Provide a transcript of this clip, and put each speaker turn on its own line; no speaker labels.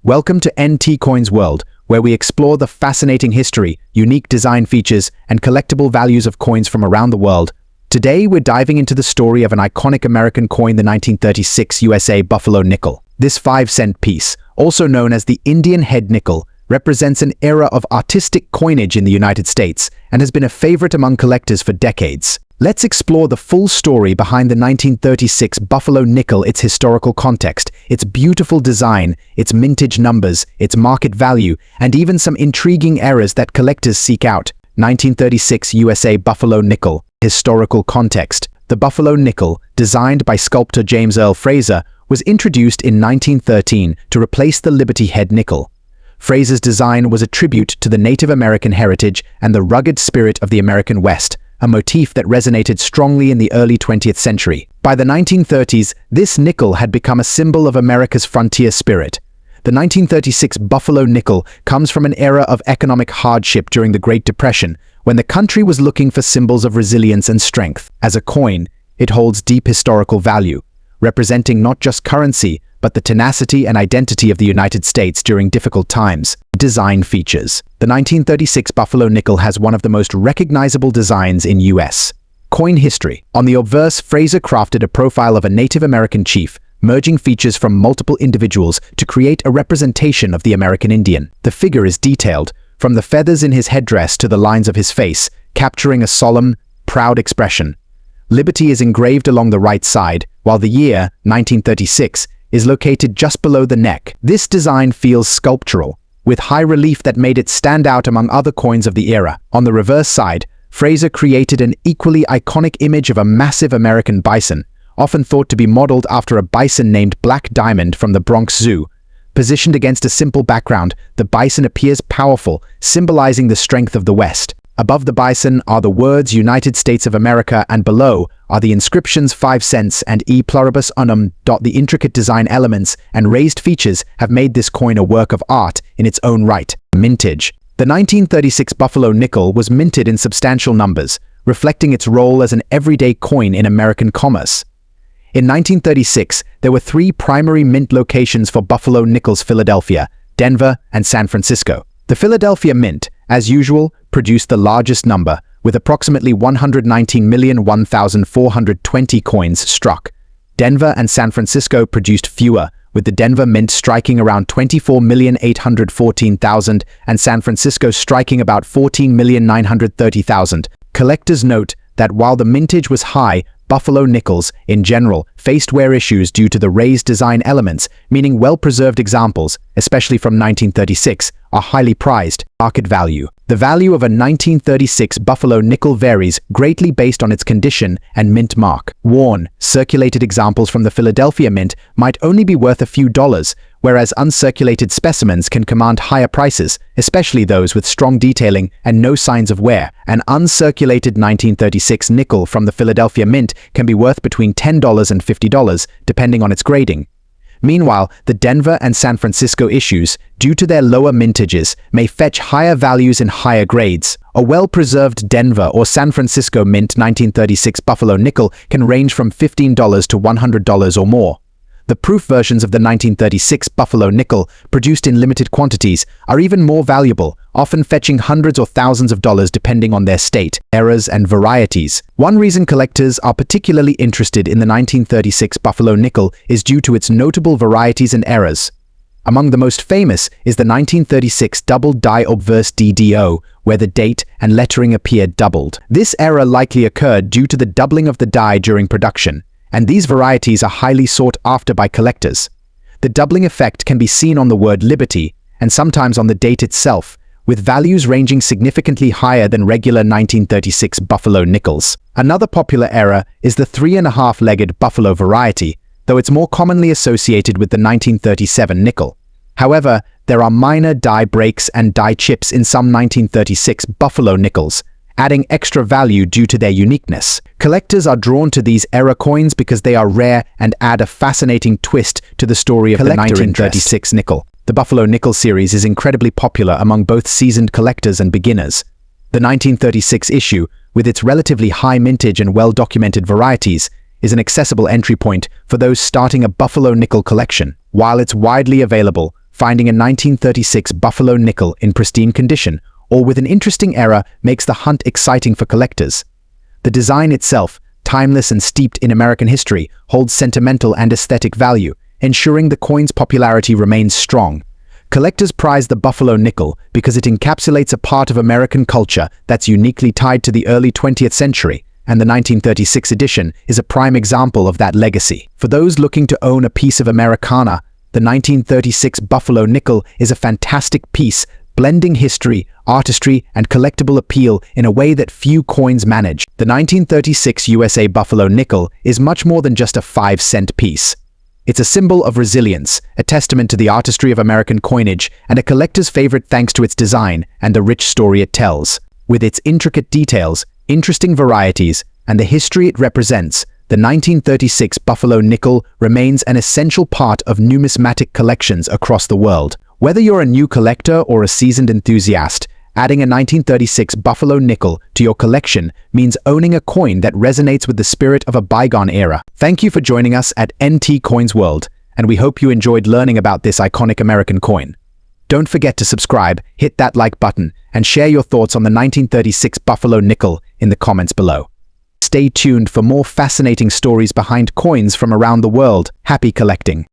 Welcome to NT Coins World, where we explore the fascinating history, unique design features, and collectible values of coins from around the world. Today, we're diving into the story of an iconic American coin, the 1936 USA Buffalo nickel. This 5-cent piece, also known as the Indian head nickel, represents an era of artistic coinage in the United States and has been a favorite among collectors for decades. Let's explore the full story behind the 1936 Buffalo nickel, its historical context, its beautiful design, its mintage numbers, its market value, and even some intriguing errors that collectors seek out. 1936 USA Buffalo nickel. Historical context. The Buffalo nickel, designed by sculptor James Earl Fraser, was introduced in 1913 to replace the Liberty head nickel. Fraser's design was a tribute to the Native American heritage and the rugged spirit of the American West, a motif that resonated strongly in the early 20th century. By the 1930s, this nickel had become a symbol of America's frontier spirit. The 1936 Buffalo nickel comes from an era of economic hardship during the Great Depression, when the country was looking for symbols of resilience and strength. As a coin, it holds deep historical value, representing not just currency, but the tenacity and identity of the United States during difficult times. Design features. The 1936 Buffalo nickel has one of the most recognizable designs in U.S. coin history. On the obverse, Fraser crafted a profile of a Native American chief, merging features from multiple individuals to create a representation of the American Indian. The figure is detailed, from the feathers in his headdress to the lines of his face, capturing a solemn, proud expression. Liberty is engraved along the right side, while the year, 1936, is located just below the neck. This design feels sculptural, with high relief that made it stand out among other coins of the era. On the reverse side, Fraser created an equally iconic image of a massive American bison, often thought to be modeled after a bison named Black Diamond from the Bronx Zoo. Positioned against a simple background, the bison appears powerful, symbolizing the strength of the West. Above the bison are the words United States of America, and below are the inscriptions 5 cents and E pluribus unum. The intricate design elements and raised features have made this coin a work of art in its own right. Mintage. The 1936 Buffalo nickel was minted in substantial numbers, reflecting its role as an everyday coin in American commerce. In 1936, there were 3 primary mint locations for Buffalo nickels: Philadelphia, Denver, and San Francisco. The Philadelphia Mint, as usual, produced the largest number, with approximately 119,001,420 coins struck. Denver and San Francisco produced fewer, with the Denver Mint striking around 24,814,000 and San Francisco striking about 14,930,000. Collectors note that while the mintage was high, Buffalo nickels, in general, faced wear issues due to the raised design elements, meaning well-preserved examples, especially from 1936, are highly prized. Market value. The value of a 1936 Buffalo nickel varies greatly based on its condition and mint mark. Worn, circulated examples from the Philadelphia Mint might only be worth a few dollars, whereas uncirculated specimens can command higher prices, especially those with strong detailing and no signs of wear. An uncirculated 1936 nickel from the Philadelphia Mint can be worth between $10 and $50, depending on its grading. Meanwhile, the Denver and San Francisco issues, due to their lower mintages, may fetch higher values in higher grades. A well-preserved Denver or San Francisco Mint 1936 Buffalo nickel can range from $15 to $100 or more. The proof versions of the 1936 Buffalo nickel, produced in limited quantities, are even more valuable, often fetching hundreds or thousands of dollars depending on their state. Errors and varieties. One reason collectors are particularly interested in the 1936 Buffalo nickel is due to its notable varieties and errors. Among the most famous is the 1936 double die obverse DDO, where the date and lettering appear doubled. This error likely occurred due to the doubling of the die during production, and these varieties are highly sought after by collectors. The doubling effect can be seen on the word Liberty, and sometimes on the date itself, with values ranging significantly higher than regular 1936 Buffalo nickels. Another popular error is the 3.5-legged Buffalo variety, though it's more commonly associated with the 1937 nickel. However, there are minor die breaks and die chips in some 1936 Buffalo nickels, adding extra value due to their uniqueness. Collectors are drawn to these error coins because they are rare and add a fascinating twist to the story of the 1936 nickel. The Buffalo nickel series is incredibly popular among both seasoned collectors and beginners. The 1936 issue, with its relatively high mintage and well-documented varieties, is an accessible entry point for those starting a Buffalo nickel collection. While it's widely available, finding a 1936 Buffalo nickel in pristine condition or with an interesting error makes the hunt exciting for collectors. The design itself, timeless and steeped in American history, holds sentimental and aesthetic value, ensuring the coin's popularity remains strong. Collectors prize the Buffalo nickel because it encapsulates a part of American culture that's uniquely tied to the early 20th century, and the 1936 edition is a prime example of that legacy. For those looking to own a piece of Americana, the 1936 Buffalo nickel is a fantastic piece, blending history, artistry, and collectible appeal in a way that few coins manage. The 1936 USA Buffalo nickel is much more than just a 5-cent piece. It's a symbol of resilience, a testament to the artistry of American coinage, and a collector's favorite thanks to its design and the rich story it tells. With its intricate details, interesting varieties, and the history it represents, the 1936 Buffalo nickel remains an essential part of numismatic collections across the world. Whether you're a new collector or a seasoned enthusiast, adding a 1936 Buffalo nickel to your collection means owning a coin that resonates with the spirit of a bygone era. Thank you for joining us at NT Coins World, and we hope you enjoyed learning about this iconic American coin. Don't forget to subscribe, hit that like button, and share your thoughts on the 1936 Buffalo nickel in the comments below. Stay tuned for more fascinating stories behind coins from around the world. Happy collecting!